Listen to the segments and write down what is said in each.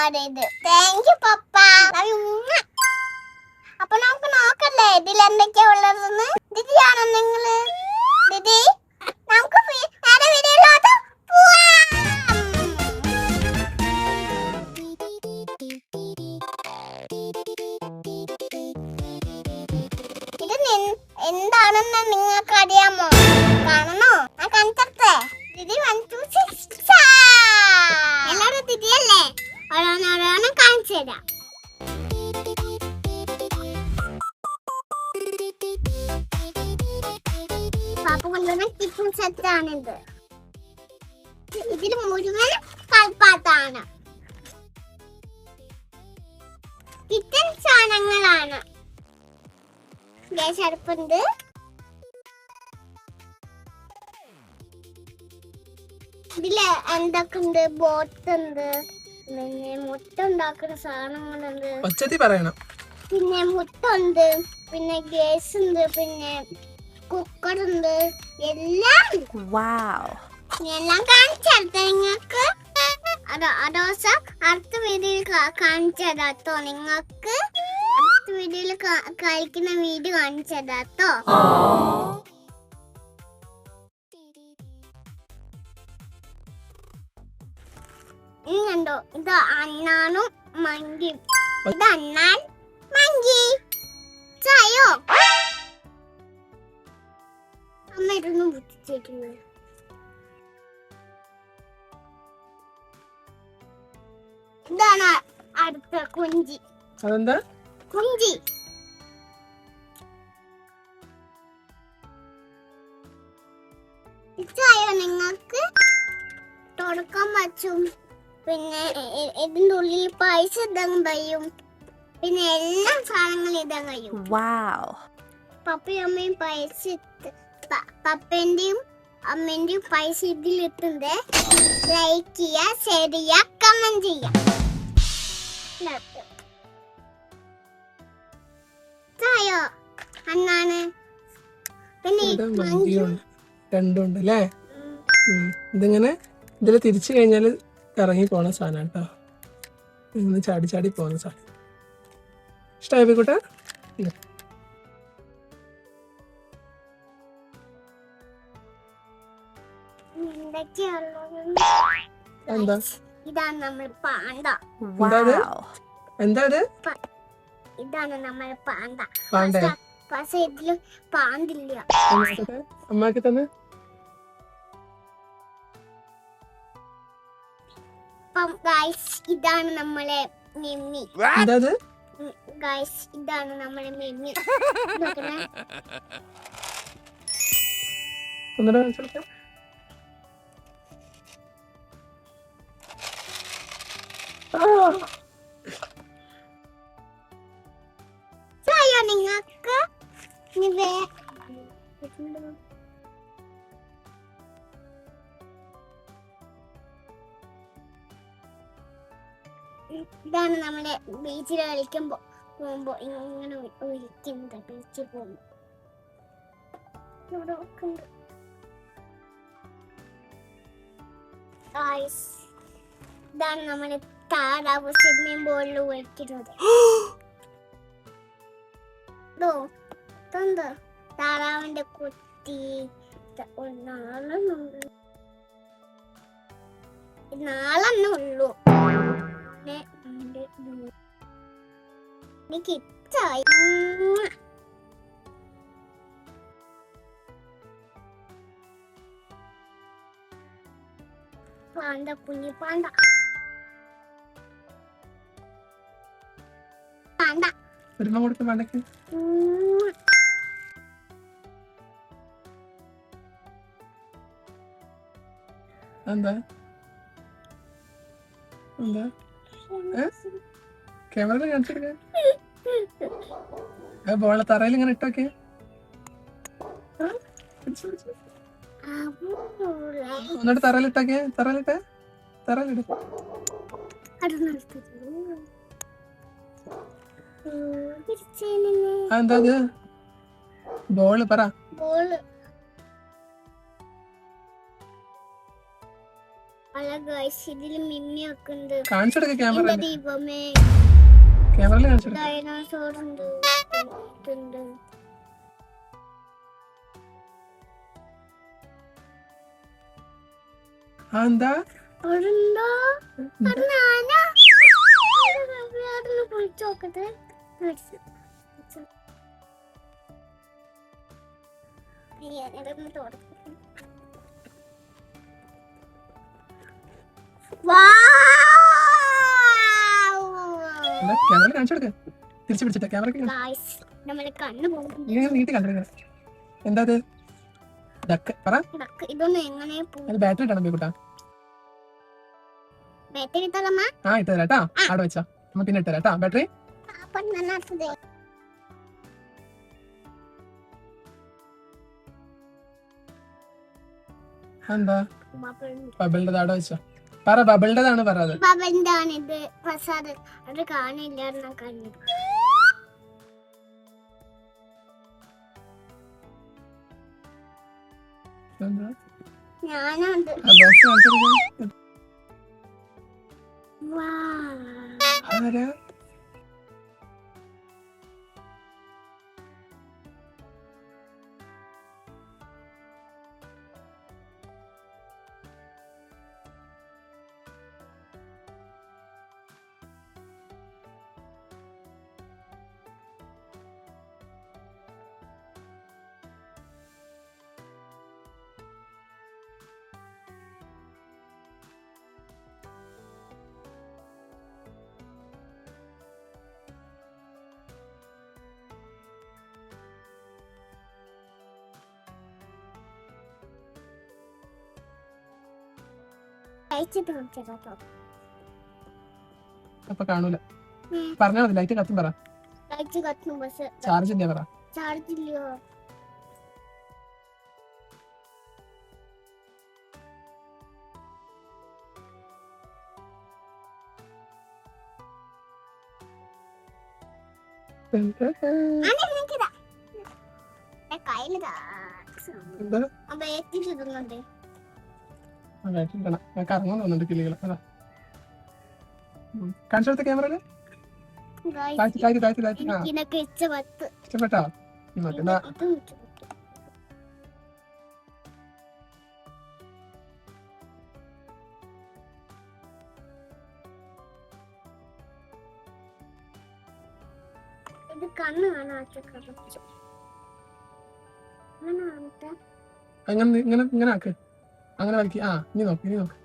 ഇത്. Thank you പപ്പ. അപ്പൊ നമുക്ക് നോക്കല്ലേ ഇതിൽ എന്തൊക്കെയാ ഉള്ളതെന്ന്. ദിദിയാണോ നിങ്ങള്? ദിദി, നമുക്ക് നേരെ വീഡിയോയിലോട്ട് പോവാം. ഇത് എന്താണെന്ന് നിങ്ങൾക്ക് അറിയാമോ? കാണണോ? ഞാൻ കാണിച്ചേ. ദിദി 1 2 6 എല്ലാരും ദിദിയല്ലേ? ഓരോന്നോരോന്ന് കാണിച്ചു തരാം. പാപ്പ കൊണ്ടുവന്ന കിച്ചൺ സെറ്റ് ആണിത്. ഇതിൽ മുഴുവൻ കളിപ്പാട്ടാണ്, കിച്ചൺ സാധനങ്ങളാണ്. ഗ്യാസ് അടുപ്പുണ്ട്, ഇതില് എന്തൊക്കെ ഉണ്ട്? ബോട്ടുണ്ട്, പിന്നെ മുട്ട ഉണ്ടാക്കുന്ന സാധനങ്ങളുണ്ട്, പിന്നെ മുട്ടുണ്ട്, പിന്നെ ഗ്യാസ് ഉണ്ട്, പിന്നെ കുക്കർ ഉണ്ട്, എല്ലാം എല്ലാം കാണിച്ചെടുത്ത നിങ്ങൾക്ക്. അടുത്ത വീഡിയോയിൽ കാണിച്ചതാട്ടോ. നിങ്ങൾക്ക് അടുത്ത വീഡിയോയിൽ കഴിക്കുന്ന വീഡിയോ കാണിച്ചതാട്ടോ. കണ്ടോ, ഇത് അണ്ണാനും മങ്കിയും. ഇത് അണ്ണാൻ മങ്കി. ചായോ അമ്മ ഇതൊന്നും പൊട്ടിച്ചിട്ടുണ്ട്. ഇതാണ് അടുത്ത കുഞ്ചി. അതെന്താ കുഞ്ചി? ഇച്ചായോ നിങ്ങൾക്ക്? തുടക്കം വച്ചും പിന്നെ ഇതിന്റെ ഉള്ളിൽ പൈസ ഇടാൻ കഴിയും, പിന്നെ എല്ലാ സാധനങ്ങളും ഇടാൻ കഴിയും. പപ്പയും അമ്മയും പൈസ പപ്പന്റെയും അമ്മന്റെയും പൈസ ഇതിലിട്ടുണ്ട്. ലൈക്ക് ചെയ്യാ, ഷെയർ ചെയ്യാ, കമന്റ് ചെയ്യാ. ചായോ അന്നാണ് പിന്നെ രണ്ടുണ്ട് അല്ലേ? ഇതിങ്ങനെ ഇതില് തിരിച്ചു കഴിഞ്ഞാല് ഇറങ്ങി പോണ സാധനം കേട്ടോ. ഇങ്ങനെ ചാടി ചാടി പോകുന്ന സാധനം. ഇഷ്ടമായി കൂട്ട? എന്താ ഇതാണ് നമ്മൾ പാണ്ട. എന്താ ഇതാണ് നമ്മൾ പാണ്ട. പാണ്ട പക്ഷെ ഇതില് പാണ്ടില്ല. അമ്മക്ക് തന്നെ ഇതാണ് നമ്മളെ മെമ്മി. എന്താ ഗൈസ്, ഇതാണ് നമ്മളെ മെമ്മി. നിങ്ങൾക്ക് ഇതാണ് നമ്മളെ ബീച്ചിൽ പോകുമ്പോ ഇങ്ങനെ ഒഴിക്കുന്നത്. ബീച്ചിൽ പോകുമ്പോ ഇവിടെ ഇതാണ് നമ്മളെ താറാവ് സ്വിമ്മിംഗ് പൂളിൽ ഒഴിക്കുന്നത്. താറാവിന്റെ കുട്ടി നാളെന്നെ ഉള്ളൂ. എനിക്ക് ഇച്ചായി. പാണ്ട, കുഞ്ഞി പാണ്ട. പാണ്ട എന്താ എന്താ ക്യാമറ കാണിച്ചെടുക്ക. ബോള തറയിൽ ഇങ്ങനെ ഇട്ടോക്കെ. എന്നിട്ട് തറയിലിട്ടോക്കെ. തറയിലിട്ട് എന്താ അത്? ബോള് പറ. അല്ല ഗൈസ് ഇതില് മിന്നിയൊക്കെ ഉണ്ട്. കാണിച്ചെടുക്ക ക്യാമറ. എന്റെ ദൈവമേ, ക്യാമറയിൽ കാണിച്ചെടുക്ക. ഡൈനോസോർ ഉണ്ട്. ഉണ്ട്. എന്താ അതെന്താ? അത് ഞാനാ? അതൊന്ന് വിളിച്ചു നോക്കട്ടെ. ഇതൊന്ന് തുറക്കും. ക്യാമറയിൽ കാണിച്ചെടുക്ക. തിരിച്ചു പിടിച്ചിട്ട ക്യാമറ നമ്മളെ കണ്ണു പോകും. നീട്ടി കണ്ടിരിക്ക. എന്താ അത്? ഡക്ക് പറ. ഇതൊന്നും എങ്ങനെ അത് ബാറ്ററി ഇട്ടാണ് ബേബിട്ടാ. ബാറ്ററി ഇട്ടതമ്മ? ആ ഇട്ടതരാട്ടാ. അവിടെ വെച്ചാ നമ്മ പിന്നെ ഇട്ടരാട്ടാ ബാറ്ററി. എന്താ ബബിളിന്റെ അവിടെ വെച്ചോ. പറ ബബിളിന്റെതാണ് പറയത്. ബബിളിന്റെയാണ് ഇത്. പ്രസാദ് അത് കാണില്ല കണ്ടു. ഞാനുണ്ട്. ആരാ? അപ്പൊ കാണൂല. പറഞ്ഞാ മതി. ലൈറ്റ് കത്തും പറ. ചാർജ് ഇല്ല പറ. ചാർജ് ഇല്ലയോ? കറങ്ങാൻ തോന്നുന്നുണ്ട് കിളികൾ. അതാ കാണിച്ചെടുത്ത ക്യാമറയില് ഇഷ്ടപ്പെട്ടോ? ഇത് കണ്ണ് കാണാൻ ഇങ്ങനെ ആക്ക്. അങ്ങനെ വലിക്ക്. ഇനി നോക്ക്.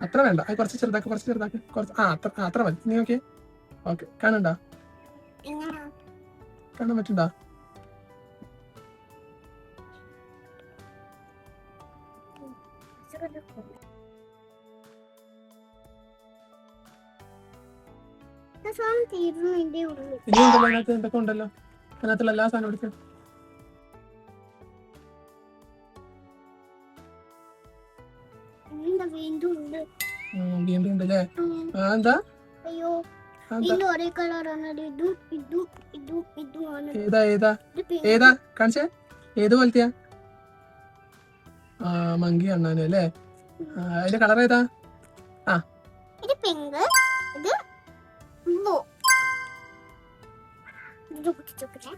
അത്ര വേണ്ട. അത് കുറച്ച് ചെറുതാക്ക്. അത്ര മതി. നീ നോക്കിയേ. ഓക്കെ. കാണണ്ട? കാണാൻ പറ്റണ്ട? ഇനിയുണ്ടല്ലോ അതിനകത്ത്. എന്തൊക്കെ ഉണ്ടല്ലോ അതിനകത്തുള്ള എല്ലാ സാധനവും എടുക്കുക. വീണ്ടും ഉണ്ടല്ലേ? എന്താ? ഏതാ കാണിച്ചേ? ഏത് പോലത്തെയാ? മങ്കി അണ്ണാനും അല്ലേ? അതിന്റെ കളർ ഏതാ?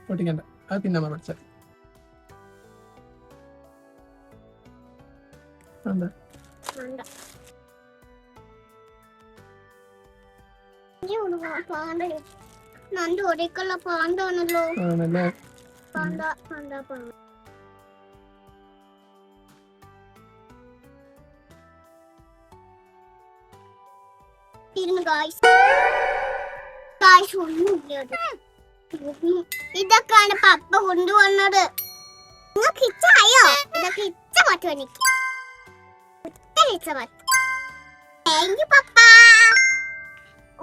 പൊട്ടിക്കണ്ട. അത് പിന്നെ പഠിച്ച നന്റെ ഒരേക്കുള്ള പാണ്ടാണല്ലോ. പാണ്ട ഇതൊക്കെയാണ് പപ്പ കൊണ്ടുവന്നത്. നിങ്ങൾക്ക് ഇച്ചായോ? ഇതൊക്കെ ഇച്ചപ്പെട്ടു. എനിക്ക് ഇച്ചപ്പെട്ടു. താങ്ക് യു പപ്പ.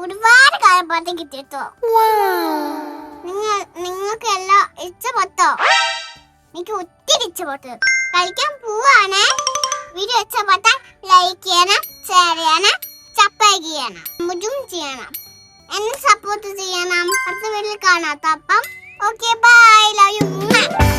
ഒരുപാട് കാലപ്പാട്ടം കിട്ടിട്ടോ. നിങ്ങൾക്ക് എല്ലാം ഇച്ചപ്പെട്ടോ? എനിക്ക് ഒത്തിരി ഇച്ചപ്പെട്ടു. കളിക്കാൻ പോവാണ്. വീഡിയോ ഇച്ചപ്പെട്ട ലൈക്ക് ചെയ്യണം, ഷെയർ ചെയ്യണം, സബ്സ്ക്രൈബ് ചെയ്യണം, മുഴുവൻ ചെയ്യണം. എന്നെ സപ്പോർട്ട് ചെയ്യണം. അടുത്ത വീഡിയോയിൽ കാണാം. അപ്പം ഓക്കെ ബൈ. Love you.